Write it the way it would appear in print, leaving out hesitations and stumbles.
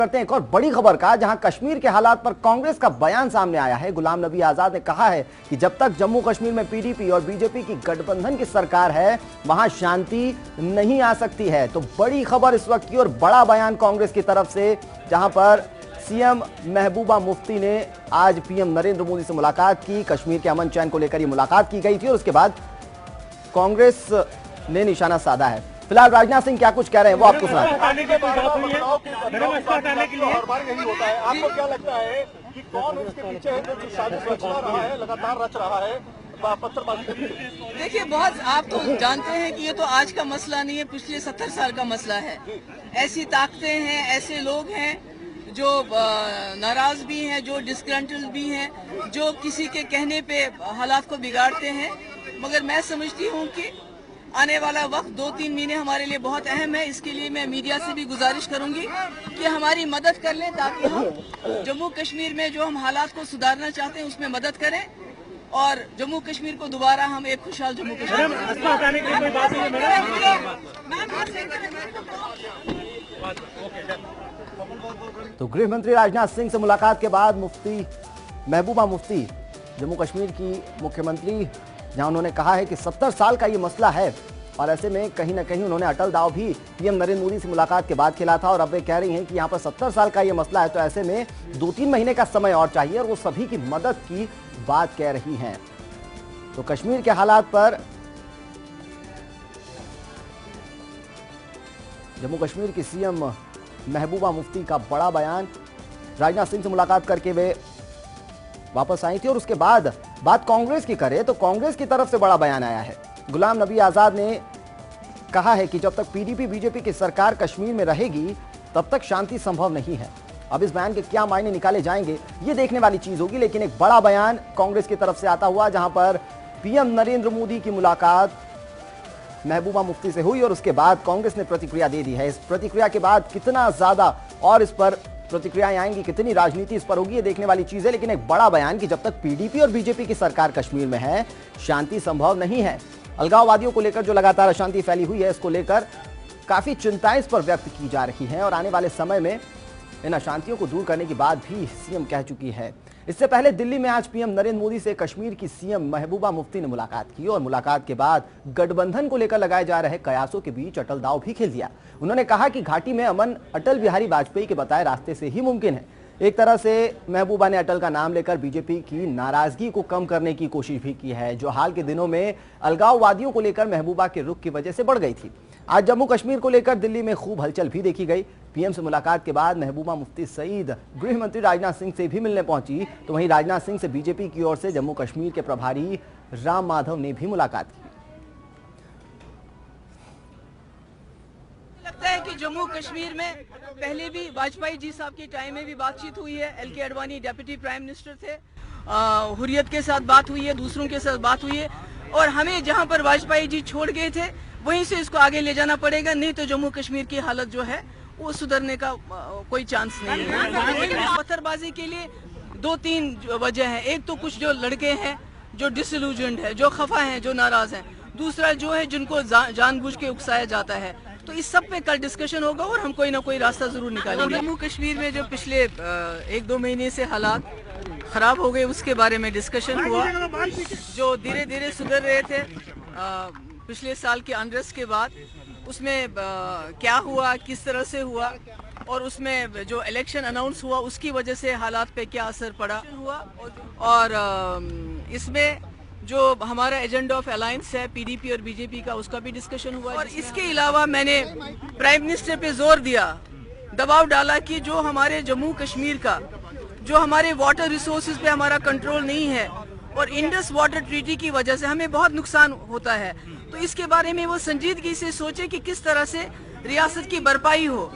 करते हैं एक और बड़ी खबर का, जहां कश्मीर के हालात पर कांग्रेस का बयान सामने आया है। गुलाम नबी आजाद ने कहा है कि जब तक जम्मू कश्मीर में पीडीपी और बीजेपी की गठबंधन की सरकार है वहां शांति नहीं आ सकती है। तो बड़ी खबर इस वक्त की और बड़ा बयान कांग्रेस की तरफ से, जहां पर सीएम महबूबा मुफ्ती ने आज पीएम नरेंद्र मोदी से मुलाकात की। कश्मीर के अमन चैन को लेकर ये मुलाकात की गई थी और उसके बाद कांग्रेस ने निशाना साधा है। फिलहाल राजनाथ सिंह क्या कुछ कह रहे हैं वो आपको सुना। आपको क्या लगता है कि कौन इसके पीछे है जो साजिश रचना रहा है, लगातार रच रहा है पत्थरबाजी? देखिए, बहुत आप तो जानते हैं कि ये तो आज का मसला नहीं है, पिछले 70 साल का मसला है। ऐसी ताकतें हैं, ऐसे लोग हैं जो नाराज भी हैं, जो डिस्ग्रंटल्ड भी हैं, जो किसी के कहने पे हालात को बिगाड़ते हैं। मगर मैं समझती हूँ कि आने वाला वक्त 2-3 महीने हमारे लिए बहुत अहम है। इसके लिए मैं मीडिया से भी गुजारिश करूंगी कि हमारी मदद कर लें, ताकि हम जम्मू कश्मीर में जो हम हालात को सुधारना चाहते हैं उसमें मदद करें और जम्मू कश्मीर को दोबारा हम एक खुशहाल जम्मू कश्मीर। तो गृह मंत्री राजनाथ सिंह से मुलाकात के बाद महबूबा मुफ्ती जम्मू कश्मीर की मुख्यमंत्री, जहां उन्होंने कहा है कि 70 साल का ये मसला है और ऐसे में कहीं ना कहीं उन्होंने अटल दाव भी पीएम नरेंद्र मोदी से मुलाकात के बाद खेला था और अब वे कह रही हैं कि यहां पर 70 साल का ये मसला है, तो ऐसे में 2-3 महीने का समय और चाहिए और वो सभी की मदद की बात कह रही हैं। तो कश्मीर के हालात पर जम्मू कश्मीर की सीएम महबूबा मुफ्ती का बड़ा बयान, राजनाथ सिंह से मुलाकात करके वे वापस आई थी और उसके बाद बात कांग्रेस की करें तो कांग्रेस की तरफ से बड़ा बयान आया है। गुलाम नबी आजाद ने कहा है कि जब तक पीडीपी बीजेपी की सरकार कश्मीर में रहेगी तब तक शांति संभव नहीं है। अब इस बयान के क्या मायने निकाले जाएंगे ये देखने वाली चीज होगी, लेकिन एक बड़ा बयान कांग्रेस की तरफ से आता हुआ, जहां पर पीएम नरेंद्र मोदी की मुलाकात महबूबा मुफ्ती से हुई और उसके बाद कांग्रेस ने प्रतिक्रिया दे दी है। इस प्रतिक्रिया के बाद कितना ज्यादा और इस पर प्रतिक्रियाएं आएंगी, कितनी राजनीति इस पर होगी, ये देखने वाली चीज है। लेकिन एक बड़ा बयान कि जब तक पीडीपी और बीजेपी की सरकार कश्मीर में है शांति संभव नहीं है। अलगाववादियों को लेकर जो लगातार अशांति फैली हुई है, इसको लेकर काफी चिंताएं इस पर व्यक्त की जा रही हैं और आने वाले समय में इन अशांतियों को दूर करने की बात भी सीएम कह चुकी है। इससे पहले दिल्ली में आज पीएम नरेंद्र मोदी से कश्मीर की सीएम महबूबा मुफ्ती ने मुलाकात की और मुलाकात के बाद गठबंधन को लेकर लगाए जा रहे कयासों के बीच अटल दाव भी खेल दिया। उन्होंने कहा कि घाटी में अमन अटल बिहारी वाजपेयी के बताए रास्ते से ही मुमकिन है। एक तरह से महबूबा ने अटल का नाम लेकर बीजेपी की नाराजगी को कम करने की कोशिश भी की है, जो हाल के दिनों में अलगाववादियों को लेकर महबूबा के रुख की वजह से बढ़ गई थी। आज जम्मू कश्मीर को लेकर दिल्ली में खूब हलचल भी देखी गई। पीएम से मुलाकात के बाद महबूबा मुफ्ती सईद गृह मंत्री राजनाथ सिंह से भी मिलने पहुंची, तो वहीं राजनाथ सिंह से बीजेपी की ओर से जम्मू कश्मीर के प्रभारी राम माधव ने भी मुलाकात की। लगता है कि जम्मू कश्मीर में पहले भी वाजपेयी जी साहब के टाइम में भी बातचीत हुई है। LK Advani deputy prime minister थे, हुर्रियत के साथ बात हुई है, दूसरों के साथ बात हुई है और हमें जहां पर वाजपेयी जी छोड़ गए थे वहीं से इसको आगे ले जाना पड़ेगा, नहीं तो जम्मू कश्मीर की हालत जो है वो सुधरने का कोई चांस नहीं है। पत्थरबाजी के लिए 2-3 वजह है। एक तो कुछ जो लड़के हैं जो डिसइल्यूजन्ड है, जो खफा हैं, जो नाराज हैं। दूसरा जो है जिनको जानबूझ के उकसाया जाता है। तो इस सब पे कल डिस्कशन होगा और हम कोई ना कोई रास्ता जरूर निकालेंगे। जम्मू कश्मीर में जो पिछले 1-2 महीने से हालात खराब हो गए उसके बारे में डिस्कशन हुआ, जो धीरे धीरे सुधर रहे थे पिछले साल के अनरेस्ट के बाद। उसमें क्या हुआ, किस तरह से हुआ और उसमें जो इलेक्शन अनाउंस हुआ उसकी वजह से हालात पे क्या असर पड़ा हुआ और इसमें जो हमारा एजेंडा ऑफ अलायंस है पीडीपी और बीजेपी का, उसका भी डिस्कशन हुआ। और इसके अलावा मैंने प्राइम मिनिस्टर पे जोर दिया, दबाव डाला कि जो हमारे जम्मू कश्मीर का जो हमारे वाटर रिसोर्सेज पे हमारा कंट्रोल नहीं है और इंडस वाटर ट्रीटी की वजह से हमें बहुत नुकसान होता है, तो इसके बारे में वो संजीदगी से सोचे कि किस तरह से रियासत की भरपाई हो।